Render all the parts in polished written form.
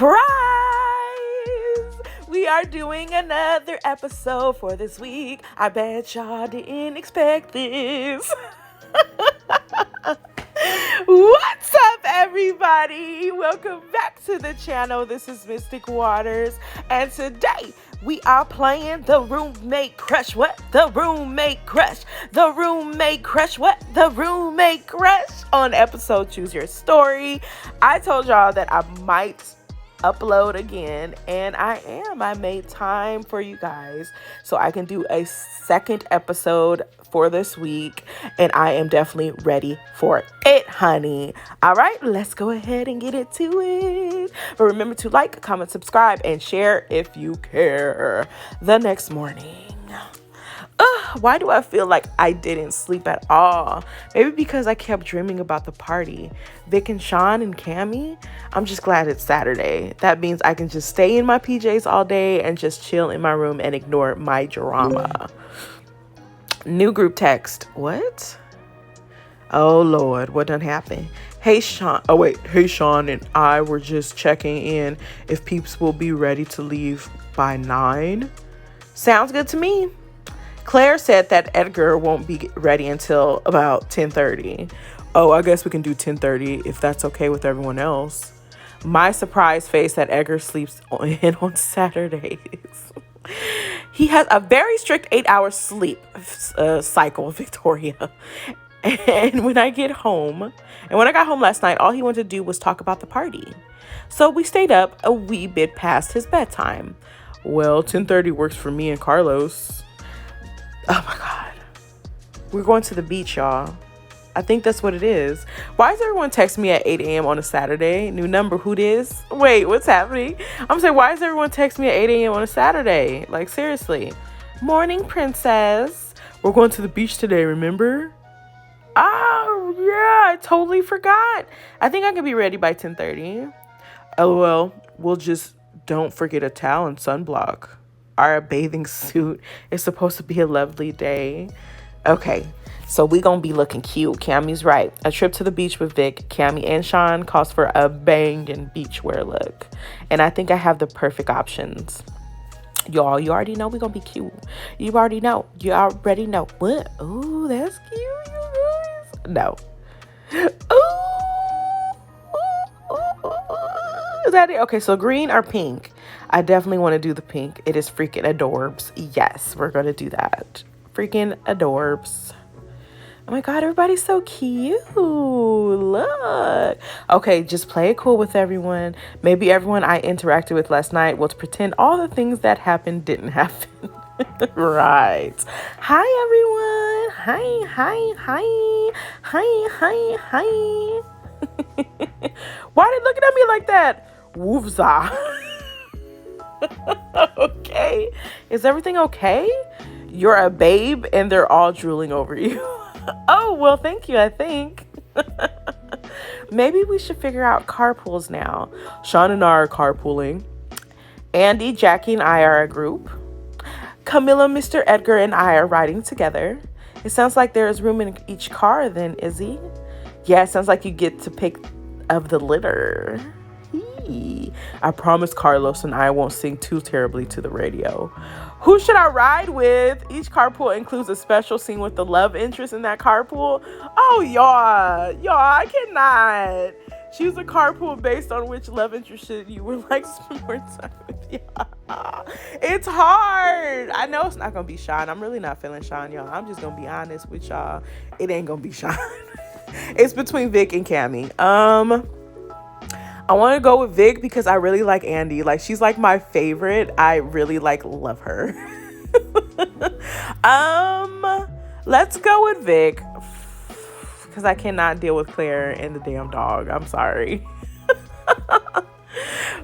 Surprise! We are doing another episode for this week. I bet y'all didn't expect this. What's up, everybody? Welcome back to the channel. This is Mystic Waterz, and today we are playing the roommate crush. What? The roommate crush. The roommate crush. What? The roommate crush on episode Choose Your Story. I told y'all that I might upload again, and I made time for you guys so I can do a second episode for this week, and I am definitely ready for it, honey. All right, let's go ahead and get into it. But remember to like, comment, subscribe, and share if you care. The next morning, why do I feel like I didn't sleep at all? Maybe because I kept dreaming about the party. Vic and Sean and Cammy. I'm just glad it's Saturday. That means I can just stay in my PJs all day and just chill in my room and ignore my drama. New group text. What? Oh, Lord. What done happened? Hey, Sean. Oh, wait. Hey, Sean and I were just checking in if peeps will be ready to leave by 9. Sounds good to me. Claire said that Edgar won't be ready until about 10:30. Oh, I guess we can do 10:30 if that's okay with everyone else. My surprise face that Edgar sleeps in on Saturdays. He has a very strict 8-hour sleep cycle, Victoria. And when I got home last night, all he wanted to do was talk about the party. So we stayed up a wee bit past his bedtime. Well, 10:30 works for me and Carlos. Oh my God. We're going to the beach, y'all. I think that's what it is. Why is everyone texting me at 8 a.m. on a Saturday? New number, who dis? Wait, what's happening? I'm saying, why is everyone texting me at 8 a.m. on a Saturday? Like, seriously. Morning, princess. We're going to the beach today, remember? Oh, yeah, I totally forgot. I think I can be ready by 10:30. LOL, we'll just don't forget a towel and sunblock. Our bathing suit is supposed to be a lovely day. Okay, so we gonna be looking cute. Cammy's right. A trip to the beach with Vic, Cammy, and Sean calls for a banging beachwear look. And I think I have the perfect options. Y'all, you already know we gonna be cute. You already know. You already know. What? Ooh, that's cute, you guys. No. Is that it? Okay, so green or pink? I definitely want to do the pink. It is freaking adorbs. Yes, we're going to do that. Freaking adorbs. Oh my God, everybody's so cute. Look. Okay, just play it cool with everyone. Maybe everyone I interacted with last night will pretend all the things that happened didn't happen. Right. Hi, everyone. Hi. Why are they looking at me like that? Woofza. Okay. Is everything okay? You're a babe and they're all drooling over you. Oh, well, thank you, I think. Maybe we should figure out carpools now. Sean and I are carpooling. Andy, Jackie, and I are a group. Camilla, Mr. Edgar, and I are riding together. It sounds like there is room in each car then, Izzy. Yeah, it sounds like you get to pick of the litter. I promise Carlos and I won't sing too terribly to the radio. Who should I ride with? Each carpool includes a special scene with the love interest in that carpool. Oh, y'all, I cannot. Choose a carpool based on which love interest you would like to spend more time with. Yeah. It's hard. I know it's not going to be Sean. I'm really not feeling Sean, y'all. I'm just going to be honest with y'all. It ain't going to be Sean. It's between Vic and Cammy. I want to go with Vic because I really like Andy. Like, she's like my favorite. I really love her. Let's go with Vic because I cannot deal with Claire and the damn dog. I'm sorry.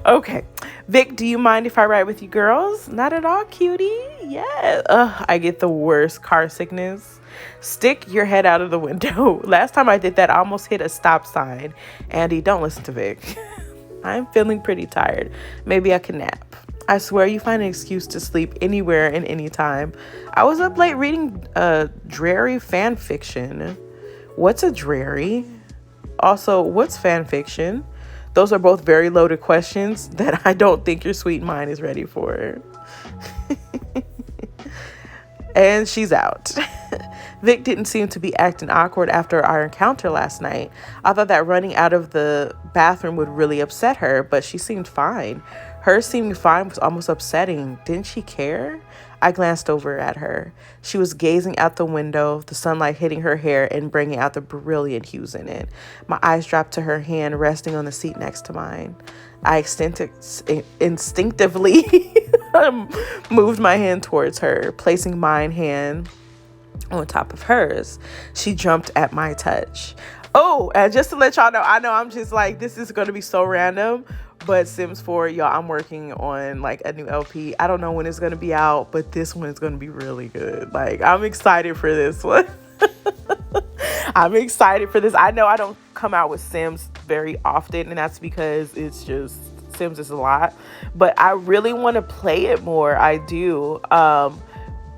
Okay. Vic, do you mind if I ride with you girls? Not at all, cutie. Yeah. I get the worst car sickness. Stick your head out of the window. Last time I did that, I almost hit a stop sign. Andy, don't listen to Vic. I'm feeling pretty tired. Maybe I can nap. I swear you find an excuse to sleep anywhere and anytime. I was up late reading dreary fan fiction. What's a dreary? Also, what's fan fiction? Those are both very loaded questions that I don't think your sweet mind is ready for. And she's out. Vic didn't seem to be acting awkward after our encounter last night. I thought that running out of the bathroom would really upset her, but she seemed fine. Her seeming fine was almost upsetting. Didn't she care? I glanced over at her. She was gazing out the window, the sunlight hitting her hair and bringing out the brilliant hues in it. My eyes dropped to her hand resting on the seat next to mine. I instinctively moved my hand towards her, placing my hand on top of hers. She jumped at my touch. Oh, and just to let y'all know, I know I'm just like, this is going to be so random, but Sims 4, y'all, I'm working on like a new LP. I don't know when it's going to be out, but this one is going to be really good. Like, I'm excited for this one. I'm excited for this. I know I don't come out with Sims very often, and that's because it's just, Sims is a lot, but I really want to play it more. I do.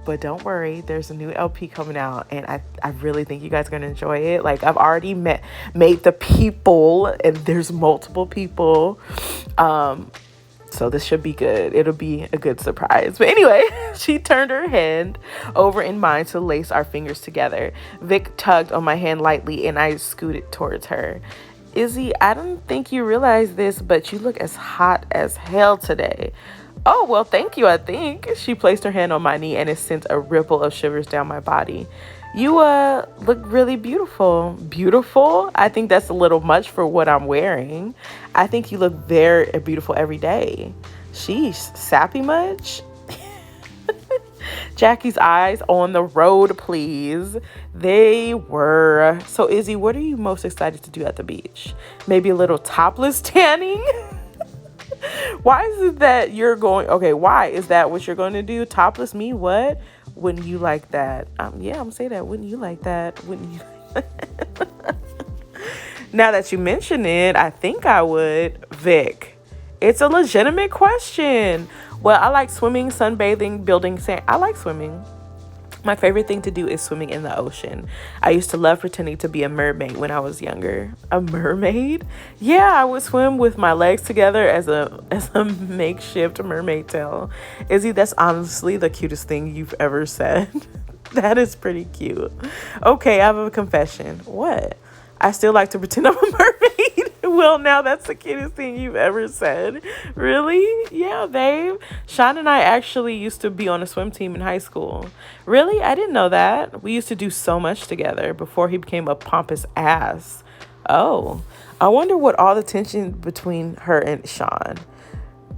But don't worry, there's a new LP coming out, and I really think you guys are going to enjoy it. Like, I've already made the people, and there's multiple people. So this should be good. It'll be a good surprise. But anyway, she turned her hand over in mine to lace our fingers together. Vic tugged on my hand lightly, and I scooted towards her. Izzy, I don't think you realize this, but you look as hot as hell today. Oh, well, thank you, I think. She placed her hand on my knee, and it sent a ripple of shivers down my body. You look really beautiful. Beautiful? I think that's a little much for what I'm wearing. I think you look very beautiful every day. Sheesh, sappy much? Jackie's eyes on the road, please. They were. So, Izzy, what are you most excited to do at the beach? Maybe a little topless tanning? Why is it that you're going? Okay, why is that what you're going to do? Topless me? What? Wouldn't you like that? Yeah, I'm gonna say that. Wouldn't you like that? Wouldn't you? Now that you mention it, I think I would. Vic, it's a legitimate question. Well, I like swimming, sunbathing, building sand. I like swimming. My favorite thing to do is swimming in the ocean. I used to love pretending to be a mermaid when I was younger. A mermaid? Yeah, I would swim with my legs together as a makeshift mermaid tail. Izzy, that's honestly the cutest thing you've ever said. That is pretty cute. Okay, I have a confession. What? I still like to pretend I'm a mermaid. Well, now that's the cutest thing you've ever said. Really? Yeah, babe. Sean and I actually used to be on a swim team in high school. Really? I didn't know that. We used to do so much together before he became a pompous ass. Oh, I wonder what all the tension between her and Sean.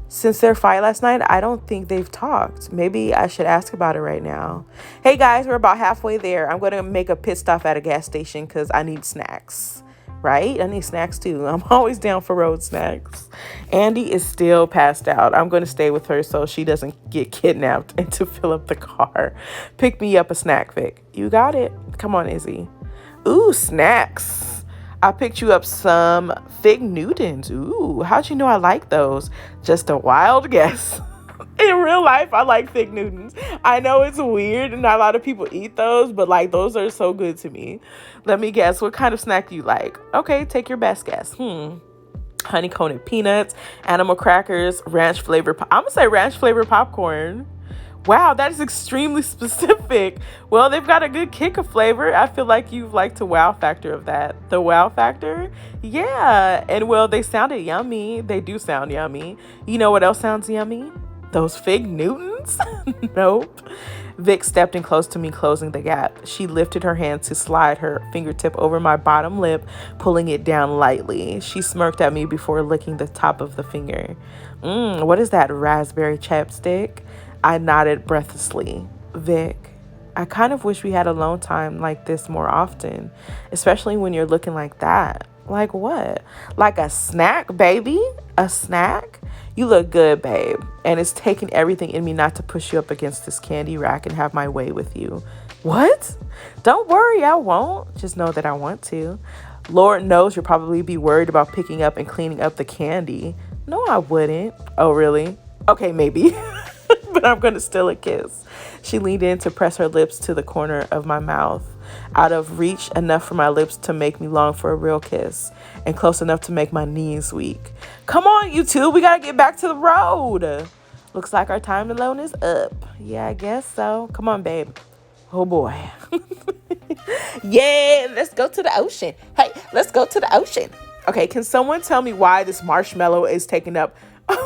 Since their fight last night, I don't think they've talked. Maybe I should ask about it right now. Hey guys, we're about halfway there. I'm going to make a pit stop at a gas station because I need snacks. Right? I need snacks too. I'm always down for road snacks. Andy is still passed out. I'm going to stay with her so she doesn't get kidnapped and to fill up the car. Pick me up a snack, Vic. You got it. Come on, Izzy. Ooh, snacks. I picked you up some Fig Newtons. Ooh, how'd you know I like those? Just a wild guess. In real life, I like Fig Newtons. I know it's weird and not a lot of people eat those, but like those are so good to me. Let me guess, what kind of snack do you like? Okay, take your best guess. Honey-coated peanuts, animal crackers, ranch flavor. I'm gonna say ranch flavor popcorn. Wow, that is extremely specific. Well, they've got a good kick of flavor. I feel like you've liked the wow factor of that. The wow factor? Yeah. And well, they sounded yummy. They do sound yummy. You know what else sounds yummy? Those Fig Newtons? Nope. Vic stepped in close to me, closing the gap. She lifted her hand to slide her fingertip over my bottom lip, pulling it down lightly. She smirked at me before licking the top of the finger. What is that, raspberry chapstick? I nodded breathlessly. Vic, I kind of wish we had alone time like this more often, especially when you're looking like that. Like what? Like a snack, baby? A snack? You look good, babe. And it's taking everything in me not to push you up against this candy rack and have my way with you. What? Don't worry, I won't. Just know that I want to. Lord knows you'll probably be worried about picking up and cleaning up the candy. No, I wouldn't. Oh, really? Okay, maybe. But I'm going to steal a kiss. She leaned in to press her lips to the corner of my mouth. Out of reach enough for my lips to make me long for a real kiss, and close enough to make my knees weak. Come on, you two, we gotta get back to the road. Looks like our time alone is up. Yeah, I guess so. Come on, babe. Oh boy. Yeah, let's go to the ocean. Hey, let's go to the ocean. Okay, can someone tell me why this marshmallow is taking up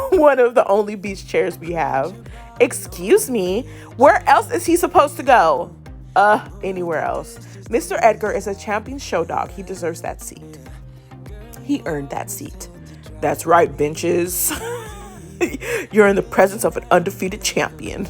one of the only beach chairs we have? Excuse me, where else is he supposed to go? Anywhere else. Mr. Edgar is a champion show dog. He deserves that seat. He earned that seat. That's right, benches. You're in the presence of an undefeated champion.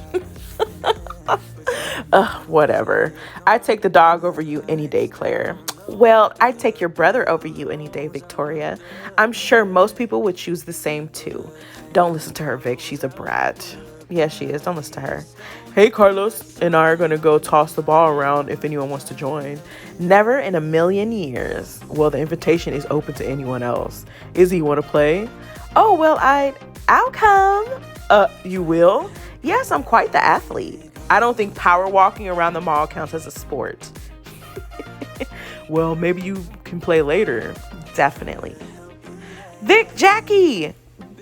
Whatever. I'd take the dog over you any day, Claire. Well, I'd take your brother over you any day, Victoria. I'm sure most people would choose the same too. Don't listen to her, Vic. She's a brat. Yeah, she is. Don't listen to her. Hey, Carlos and I are going to go toss the ball around if anyone wants to join. Never in a million years. Well, the invitation is open to anyone else. Izzy, you want to play? Oh, well, I'll come. You will? Yes, I'm quite the athlete. I don't think power walking around the mall counts as a sport. Well, maybe you can play later. Definitely. Vic, Jackie,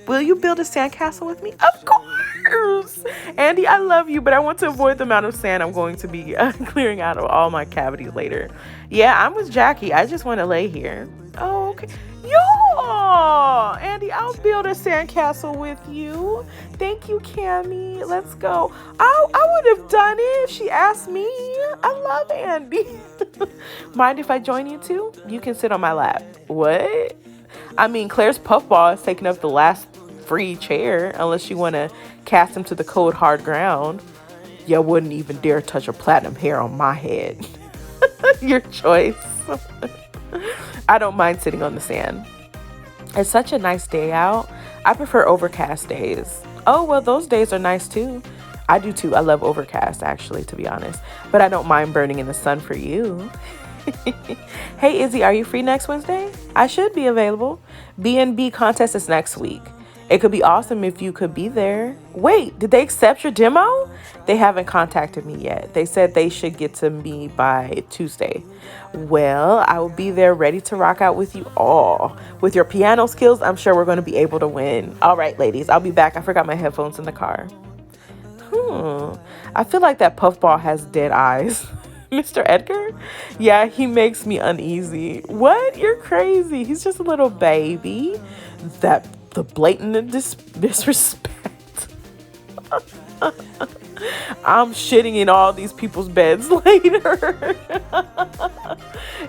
will you build a sandcastle with me? Of course. Andy, I love you, but I want to avoid the amount of sand I'm going to be clearing out of all my cavities later. Yeah, I'm with Jackie. I just want to lay here. Oh, okay. Yo, Andy, I'll build a sandcastle with you. Thank you, Cammie. Let's go. I would have done it if she asked me. I love Andy. Mind if I join you too? You can sit on my lap. What? I mean, Claire's puffball is taking up the last free chair unless you want to cast him to the cold, hard ground. You wouldn't even dare touch a platinum hair on my head. Your choice. I don't mind sitting on the sand. It's such a nice day out. I prefer overcast days. Oh, well, those days are nice too. I do too. I love overcast, actually, to be honest. But I don't mind burning in the sun for you. Hey, Izzy, are you free next Wednesday? I should be available. B&B contest is next week. It could be awesome if you could be there. Wait, did they accept your demo? They haven't contacted me yet. They said they should get to me by Tuesday. Well, I will be there ready to rock out with you all. With your piano skills, I'm sure we're going to be able to win. All right, ladies, I'll be back. I forgot my headphones in the car. I feel like that puffball has dead eyes. Mr. Edgar? Yeah, he makes me uneasy. What? You're crazy. He's just a little baby. The blatant disrespect. I'm shitting in all these people's beds later.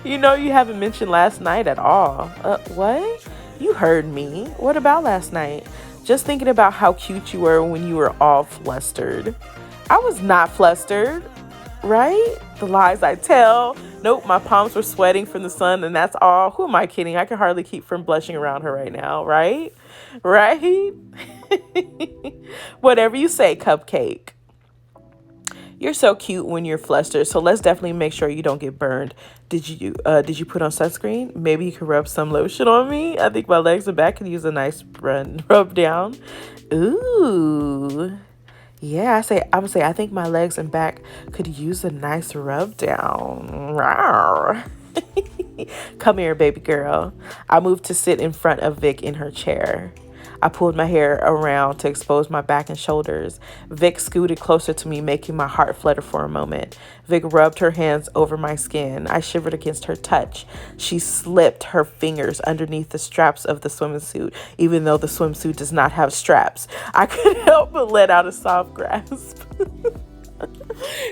You know, you haven't mentioned last night at all. What? You heard me. What about last night? Just thinking about how cute you were when you were all flustered. I was not flustered, right? The lies I tell. Nope, my palms were sweating from the sun, and that's all. Who am I kidding? I can hardly keep from blushing around her right now, right? Right? Whatever you say, Cupcake. You're so cute when you're flustered, so let's definitely make sure you don't get burned. Did you put on sunscreen? Maybe you could rub some lotion on me. I think my legs and back could use a nice rub down. Ooh. Yeah, I would say I think my legs and back could use a nice rub down. Rawr. Come here, baby girl. I moved to sit in front of Vic in her chair. I pulled my hair around to expose my back and shoulders. Vic scooted closer to me, making my heart flutter for a moment. Vic rubbed her hands over my skin. I shivered against her touch. She slipped her fingers underneath the straps of the swimsuit, even though the swimsuit does not have straps. I couldn't help but let out a soft grasp.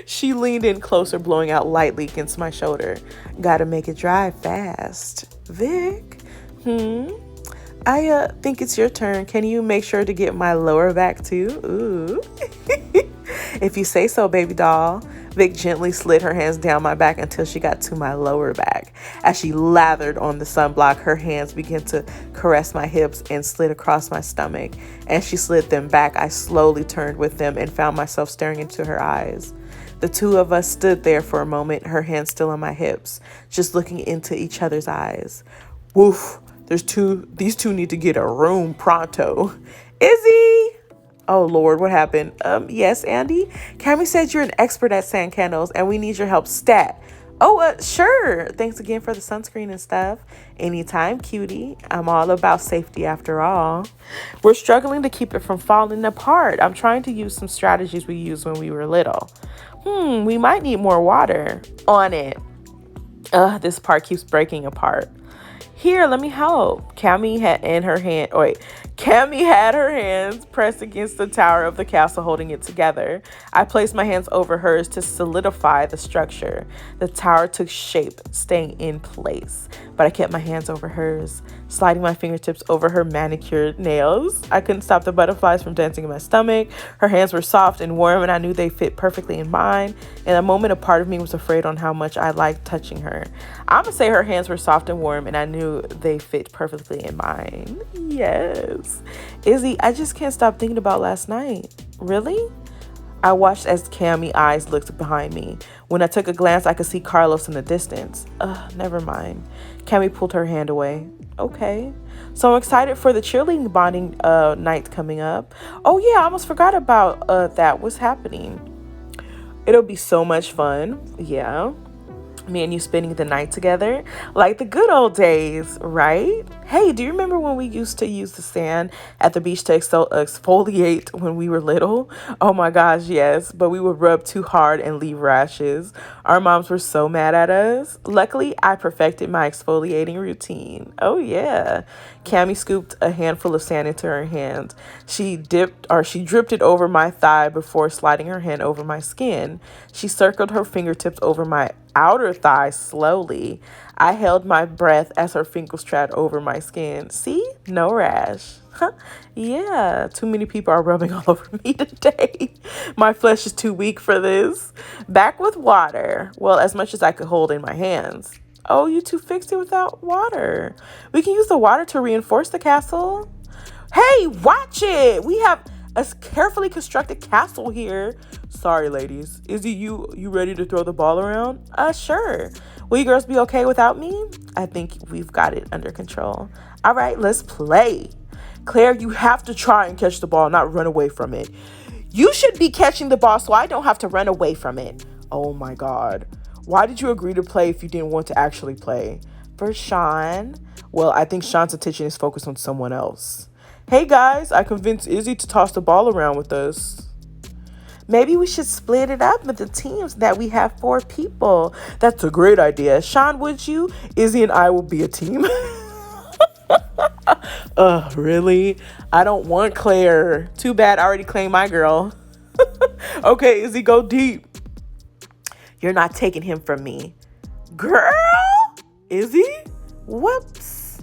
She leaned in closer, blowing out lightly against my shoulder. Gotta make it dry fast. Vic? I think it's your turn. Can you make sure to get my lower back too? Ooh. If you say so, baby doll. Vic gently slid her hands down my back until she got to my lower back. As she lathered on the sunblock, her hands began to caress my hips and slid across my stomach. As she slid them back, I slowly turned with them and found myself staring into her eyes. The two of us stood there for a moment, her hands still on my hips, just looking into each other's eyes. Woof. These two need to get a room pronto. Izzy! Oh, Lord, what happened? Yes, Andy? Cammie said you're an expert at sand candles and we need your help stat. Oh, sure. Thanks again for the sunscreen and stuff. Anytime, cutie. I'm all about safety after all. We're struggling to keep it from falling apart. I'm trying to use some strategies we used when we were little. We might need more water. On it. This part keeps breaking apart. Here, let me help. Cammy had her hands pressed against the tower of the castle, holding it together. I placed my hands over hers to solidify the structure. The tower took shape, staying in place, but I kept my hands over hers, sliding my fingertips over her manicured nails. I couldn't stop the butterflies from dancing in my stomach. Her hands were soft and warm, and I knew they fit perfectly in mine. In a moment, a part of me was afraid on how much I liked touching her. I'm gonna say her hands were soft and warm, and I knew they fit perfectly in mine. Yes. Izzy, I just can't stop thinking about last night. Really? I watched as Cammy's eyes looked behind me. When I took a glance, I could see Carlos in the distance. Never mind. Cammy pulled her hand away. Okay. So I'm excited for the cheerleading bonding night coming up. Oh yeah, I almost forgot about that. What's happening? It'll be so much fun. Yeah. Me and you spending the night together like the good old days, right? Hey, do you remember when we used to use the sand at the beach to exfoliate when we were little? Oh my gosh, yes. But we would rub too hard and leave rashes. Our moms were so mad at us. Luckily, I perfected my exfoliating routine. Oh yeah. Cammy scooped a handful of sand into her hand. She dripped it over my thigh before sliding her hand over my skin. She circled her fingertips over my outer thigh slowly. I held my breath as her fingers traveled over my skin. See? No rash. Yeah, too many people are rubbing all over me today. My flesh is too weak for this. Back with water. Well, as much as I could hold in my hands. Oh, you two fixed it without water. We can use the water to reinforce the castle. Hey, watch it. We have a carefully constructed castle here. Sorry, ladies. Izzy, you ready to throw the ball around? Sure. Will you girls be okay without me? I think we've got it under control. All right, let's play. Claire, you have to try and catch the ball, not run away from it. You should be catching the ball so I don't have to run away from it. Oh my God. Why did you agree to play if you didn't want to actually play? For Sean. Well, I think Sean's attention is focused on someone else. Hey guys, I convinced Izzy to toss the ball around with us. Maybe we should split it up into teams that we have 4 people. That's a great idea. Sean, would you? Izzy and I will be a team. Really? I don't want Claire. Too bad I already claimed my girl. Okay, Izzy, go deep. You're not taking him from me. Girl? Izzy? Whoops.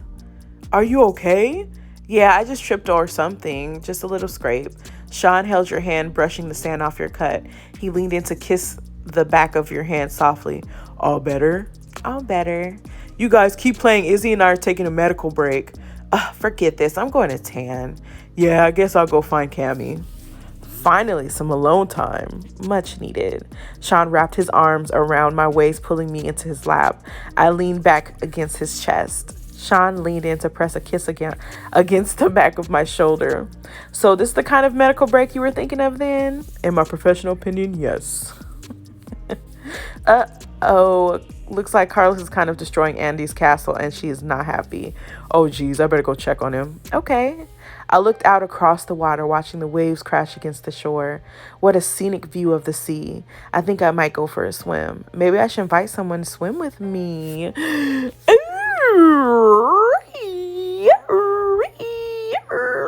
Are you okay? Yeah, I just tripped or something. Just a little scrape. Sean held your hand, brushing the sand off your cut. He leaned in to kiss the back of your hand softly. All better? All better. You guys keep playing. Izzy and I are taking a medical break. Forget this. I'm going to tan. Yeah, I guess I'll go find Cammy. Finally, some alone time. Much needed. Sean wrapped his arms around my waist, pulling me into his lap. I leaned back against his chest. Sean leaned in to press a kiss again against the back of my shoulder. So this is the kind of medical break you were thinking of then? In my professional opinion, yes. Looks like Carlos is kind of destroying Andy's castle and she is not happy. Oh geez, I better go check on him. Okay. I looked out across the water, watching the waves crash against the shore. What a scenic view of the sea. I think I might go for a swim. Maybe I should invite someone to swim with me.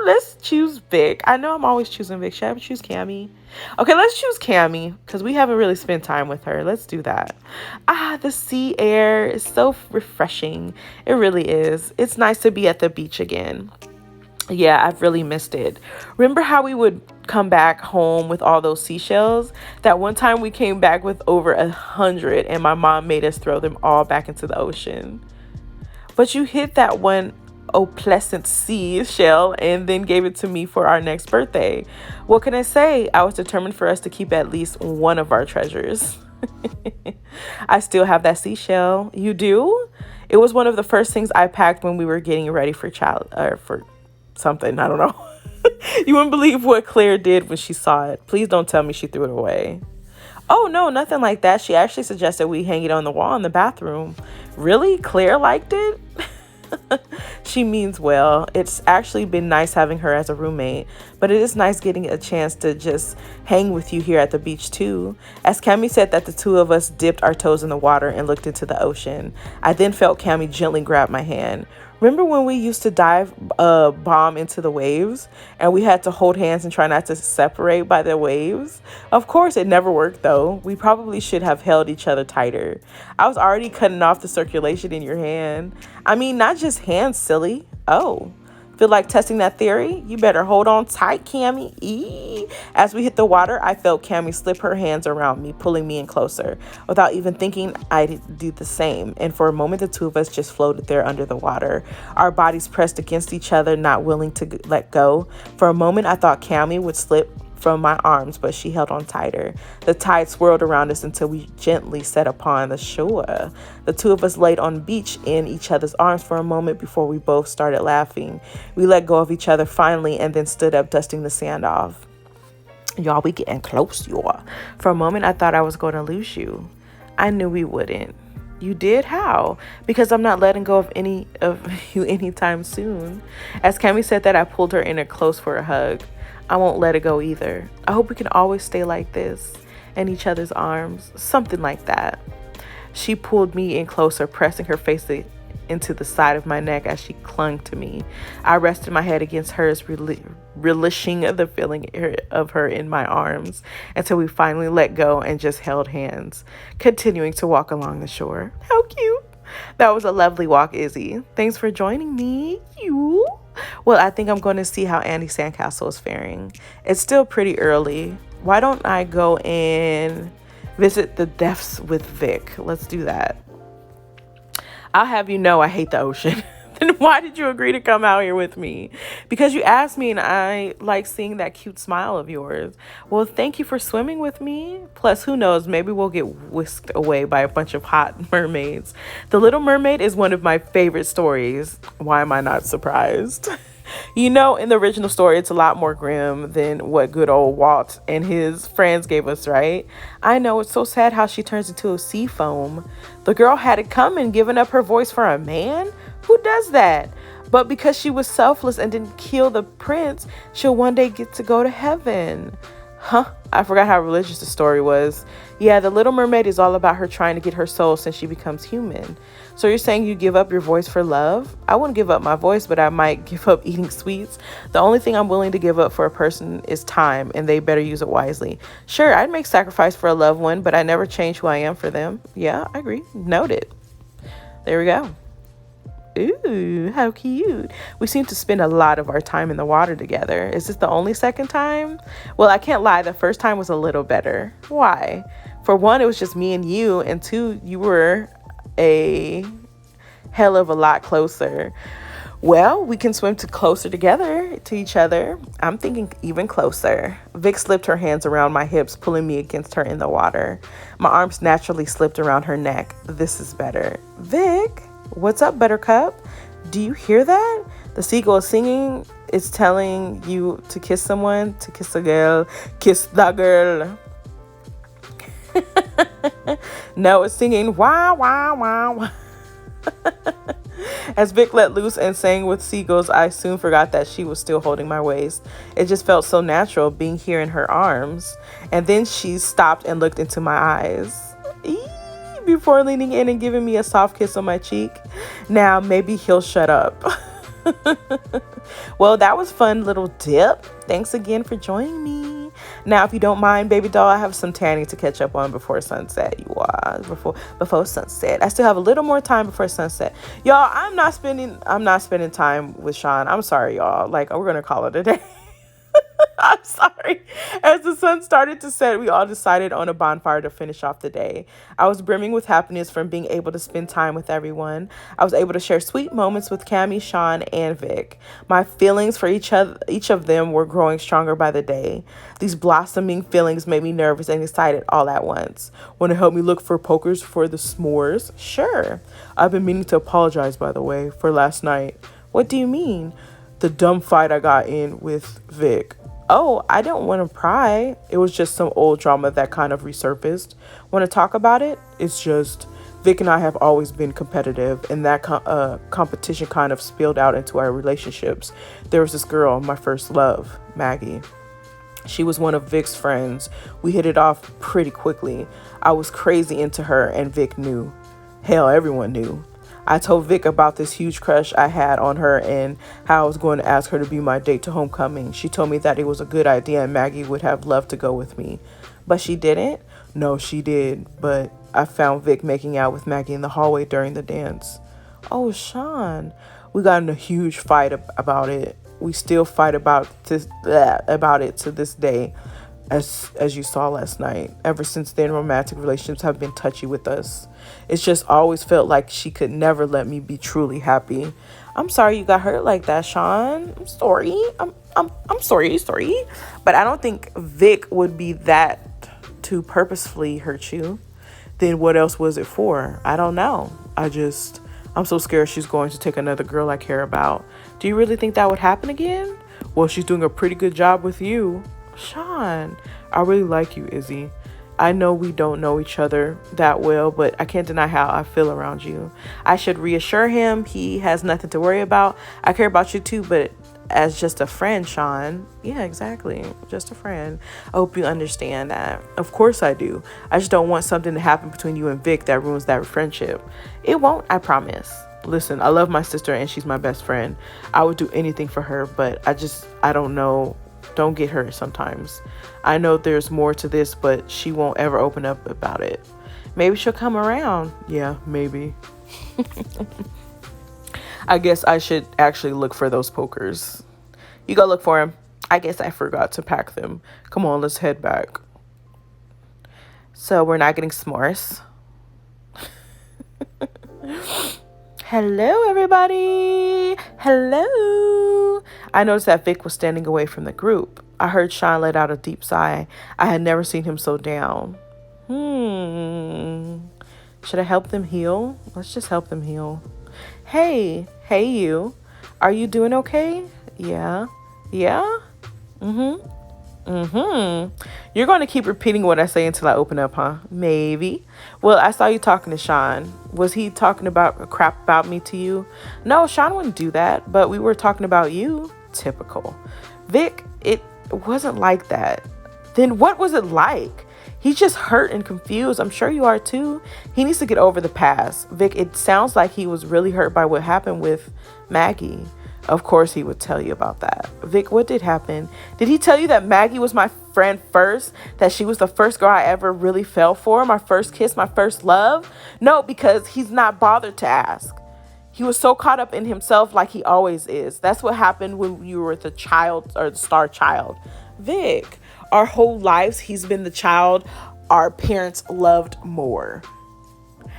Let's choose Vic. I know I'm always choosing Vic. Should I choose Cammy? Okay, let's choose Cammy because we haven't really spent time with her. Let's do that. The sea air is so refreshing. It really is. It's nice to be at the beach again. Yeah, I've really missed it. Remember how we would come back home with all those seashells? That one time we came back with over 100 and my mom made us throw them all back into the ocean. But you hid that one opalescent seashell and then gave it to me for our next birthday. What can I say? I was determined for us to keep at least one of our treasures. I still have that seashell. You do? It was one of the first things I packed when we were getting ready for something. I don't know. You wouldn't believe what Claire did when she saw it. Please don't tell me she threw it away. Oh, no, nothing like that. She actually suggested we hang it on the wall in the bathroom. Really? Claire liked it? She means well. It's actually been nice having her as a roommate, but it is nice getting a chance to just hang with you here at the beach too. As Cami said that the two of us dipped our toes in the water and looked into the ocean, I then felt Cami gently grab my hand. Remember when we used to dive bomb into the waves and we had to hold hands and try not to separate by the waves? Of course, it never worked though. We probably should have held each other tighter. I was already cutting off the circulation in your hand. I mean, not just hands, silly. Oh. Feel like testing that theory? You better hold on tight, Cammy. Eee. As we hit the water, I felt Cammy slip her hands around me, pulling me in closer. Without even thinking, I'd do the same. And for a moment, the two of us just floated there under the water. Our bodies pressed against each other, not willing to let go. For a moment, I thought Cammy would slip from my arms, but she held on tighter. The tide swirled around us until we gently set upon the shore. The two of us laid on the beach in each other's arms for a moment before we both started laughing. We let go of each other finally and then stood up, dusting the sand off. Y'all, we getting close, y'all. For a moment, I thought I was going to lose you. I knew we wouldn't. You did? How? Because I'm not letting go of any of you anytime soon. As Cami said that, I pulled her in close for a hug. I won't let it go either. I hope we can always stay like this, in each other's arms, something like that. She pulled me in closer, pressing her face into the side of my neck as she clung to me. I rested my head against hers, relishing the feeling of her in my arms until we finally let go and just held hands, continuing to walk along the shore. How cute. That was a lovely walk, Izzy. Thanks for joining me. You. Well, I think I'm going to see how Andy Sandcastle is faring. It's still pretty early. Why don't I go and visit the depths with Vic? Let's do that. I'll have you know I hate the ocean. Then why did you agree to come out here with me? Because you asked me and I like seeing that cute smile of yours. Well, thank you for swimming with me. Plus, who knows, maybe we'll get whisked away by a bunch of hot mermaids. The Little Mermaid is one of my favorite stories. Why am I not surprised? You know, in the original story, it's a lot more grim than what good old Walt and his friends gave us, right? I know, it's so sad how she turns into a sea foam. The girl had it coming, giving up her voice for a man? Who does that? But because she was selfless and didn't kill the prince, she'll one day get to go to heaven. Huh? I forgot how religious the story was. Yeah, the Little Mermaid is all about her trying to get her soul since she becomes human. So you're saying you give up your voice for love? I wouldn't give up my voice, but I might give up eating sweets. The only thing I'm willing to give up for a person is time, and they better use it wisely. Sure, I'd make sacrifice for a loved one, but I never change who I am for them. Yeah, I agree. Noted. There we go. Ooh, how cute. We seem to spend a lot of our time in the water together. Is this the only second time? Well, I can't lie. The first time was a little better. Why? For one, it was just me and you. And two, you were a hell of a lot closer. Well, we can swim closer together to each other. I'm thinking even closer. Vic slipped her hands around my hips, pulling me against her in the water. My arms naturally slipped around her neck. This is better. Vic? What's up, Buttercup? Do you hear that? The seagull is singing. It's telling you to kiss someone, to kiss a girl. Kiss the girl. No, it's singing wow, wow, wow. As Vic let loose and sang with seagulls, I soon forgot that she was still holding my waist. It just felt so natural being here in her arms. And then she stopped and looked into my eyes. Before leaning in and giving me a soft kiss on my cheek. Now, maybe he'll shut up. Well, that was fun little dip. Thanks again for joining me. Now, if you don't mind, baby doll, I have some tanning to catch up on before sunset. You are before sunset. I still have a little more time before sunset. Y'all, I'm not spending time with Sean. I'm sorry, y'all. Like, we're gonna call it a day. I'm sorry. As the sun started to set, we all decided on a bonfire to finish off the day. I was brimming with happiness from being able to spend time with everyone. I was able to share sweet moments with Cammy, Sean, and Vic. My feelings for each of them were growing stronger by the day. These blossoming feelings made me nervous and excited all at once. Want to help me look for pokers for the s'mores? Sure. I've been meaning to apologize, by the way, for last night. What do you mean? The dumb fight I got in with Vic. Oh, I don't want to pry. It was just some old drama that kind of resurfaced. Want to talk about it? It's just Vic and I have always been competitive, and that competition kind of spilled out into our relationships. There was this girl, my first love, Maggie. She was one of Vic's friends. We hit it off pretty quickly. I was crazy into her, and Vic knew. Hell, everyone knew. I told Vic about this huge crush I had on her and how I was going to ask her to be my date to homecoming. She told me that it was a good idea and Maggie would have loved to go with me. But she didn't? No, she did. But I found Vic making out with Maggie in the hallway during the dance. Oh, Sean. We got in a huge fight about it. We still fight about it to this day, as you saw last night. Ever since then, romantic relationships have been touchy with us. It's just always felt like she could never let me be truly happy. I'm sorry you got hurt like that, Sean. I'm sorry. I'm sorry. But I don't think Vic would be that to purposefully hurt you. Then what else was it for? I don't know. I'm so scared she's going to take another girl I care about. Do you really think that would happen again? Well, she's doing a pretty good job with you. Sean, I really like you, Izzy. I know we don't know each other that well, but I can't deny how I feel around you. I should reassure him he has nothing to worry about. I care about you too, but as just a friend, Sean. Yeah, exactly. Just a friend. I hope you understand that. Of course I do. I just don't want something to happen between you and Vic that ruins that friendship. It won't, I promise. Listen, I love my sister and she's my best friend. I would do anything for her, but I don't know. Don't get hurt sometimes. I know there's more to this, but she won't ever open up about it. Maybe she'll come around. Yeah, maybe. I guess I should actually look for those pokers. You go look for them. I guess I forgot to pack them. Come on, let's head back. So we're not getting s'mores. Hello, everybody. Hello. I noticed that Vic was standing away from the group. I heard Sean let out a deep sigh. I had never seen him so down. Should I help them heal? Let's just help them heal. Hey you. Are you doing okay? Yeah. Yeah? You're going to keep repeating what I say until I open up, huh? Maybe. Well, I saw you talking to Sean. Was he talking about crap about me to you? No, Sean wouldn't do that, but we were talking about you. Typical. Vic, it wasn't like that. Then what was it like? He's just hurt and confused. I'm sure you are too. He needs to get over the past. Vic, it sounds like he was really hurt by what happened with Maggie. Of course he would tell you about that. Vic, what did happen? Did he tell you that Maggie was my friend first? That she was the first girl I ever really fell for? My first kiss, my first love? No, because he's not bothered to ask. He was so caught up in himself like he always is. That's what happened when you were the child or the star child. Vic, our whole lives he's been the child our parents loved more.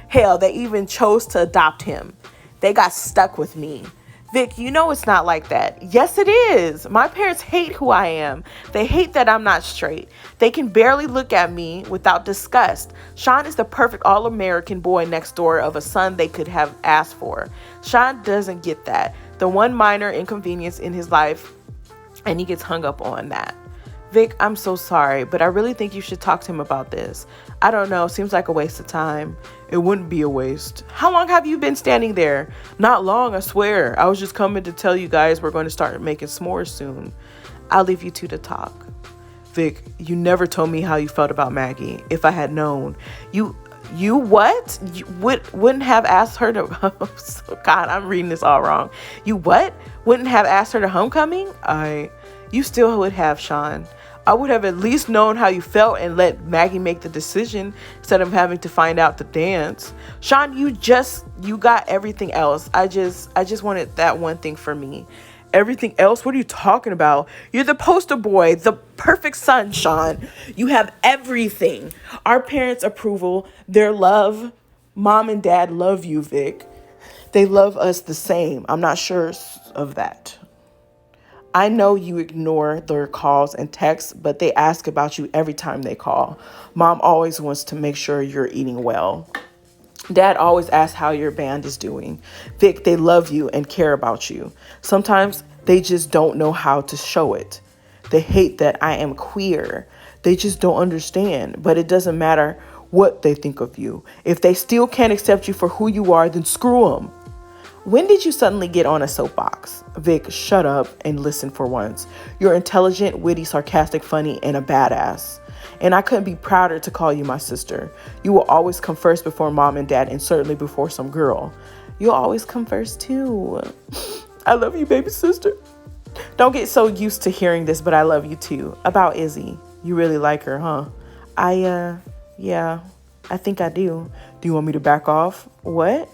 Hell, they even chose to adopt him. They got stuck with me. Vic, you know it's not like that. Yes, it is. My parents hate who I am. They hate that I'm not straight. They can barely look at me without disgust. Sean is the perfect all-American boy next door of a son they could have asked for. Sean doesn't get that. The one minor inconvenience in his life, and he gets hung up on that. Vic, I'm so sorry, but I really think you should talk to him about this. I don't know, seems like a waste of time. It wouldn't be a waste. How long have you been standing there? Not long, I swear. I was just coming to tell you guys we're going to start making s'mores soon. I'll leave you two to talk. Vic, you never told me how you felt about Maggie. If I had known. You what? You wouldn't have asked her to... God, I'm reading this all wrong. You what? Wouldn't have asked her to homecoming? You still would have, Sean. I would have at least known how you felt and let Maggie make the decision instead of having to find out the dance. Sean, you got everything else. I just wanted that one thing for me. Everything else? What are you talking about? You're the poster boy, the perfect son, Sean. You have everything. Our parents' approval, their love. Mom and dad love you, Vic. They love us the same. I'm not sure of that. I know you ignore their calls and texts, but they ask about you every time they call. Mom always wants to make sure you're eating well. Dad always asks how your band is doing. Vic, they love you and care about you. Sometimes they just don't know how to show it. They hate that I am queer. They just don't understand. But it doesn't matter what they think of you. If they still can't accept you for who you are, then screw them. When did you suddenly get on a soapbox? Vic, shut up and listen for once. You're intelligent, witty, sarcastic, funny, and a badass. And I couldn't be prouder to call you my sister. You will always come first before mom and dad, and certainly before some girl. You'll always come first too. I love you, baby sister. Don't get so used to hearing this, but I love you too. About Izzy. You really like her, huh? Yeah, I think I do. Do you want me to back off? What?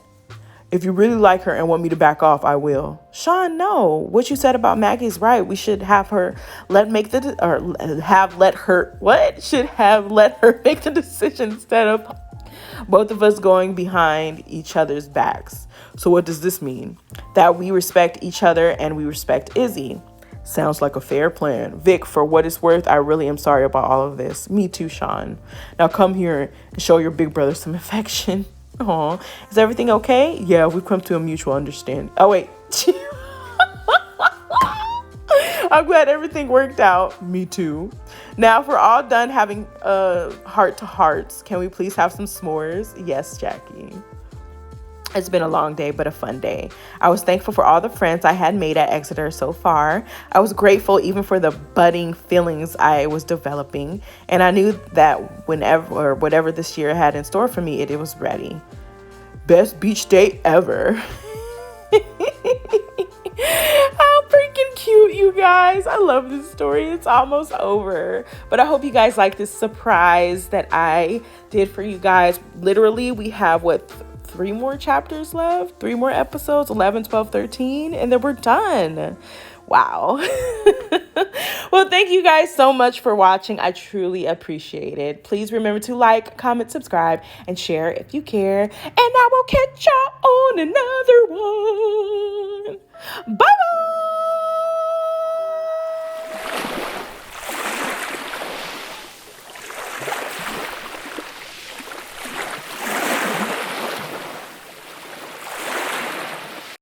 If you really like her and want me to back off, I will. Sean, no. What you said about Maggie is right. We should have her let her make the decision instead of both of us going behind each other's backs. So what does this mean? That we respect each other and we respect Izzy. Sounds like a fair plan. Vic, for what it's worth, I really am sorry about all of this. Me too, Sean. Now come here and show your big brother some affection. Aw, is everything okay? Yeah, we've come to a mutual understanding. Oh, wait. I'm glad everything worked out. Me too. Now, if we're all done having heart-to-hearts, can we please have some s'mores? Yes, Jackie. It's been a long day, but a fun day. I was thankful for all the friends I had made at Exeter so far. I was grateful even for the budding feelings I was developing. And I knew that whatever this year had in store for me, it was ready. Best beach day ever. How freaking cute, you guys. I love this story. It's almost over. But I hope you guys like this surprise that I did for you guys. Literally, we have 3 more chapters left, 3 more episodes, 11, 12, 13, and then we're done. Wow. Well, thank you guys so much for watching. I truly appreciate it. Please remember to like, comment, subscribe, and share if you care. And I will catch y'all on another one. Bye-bye.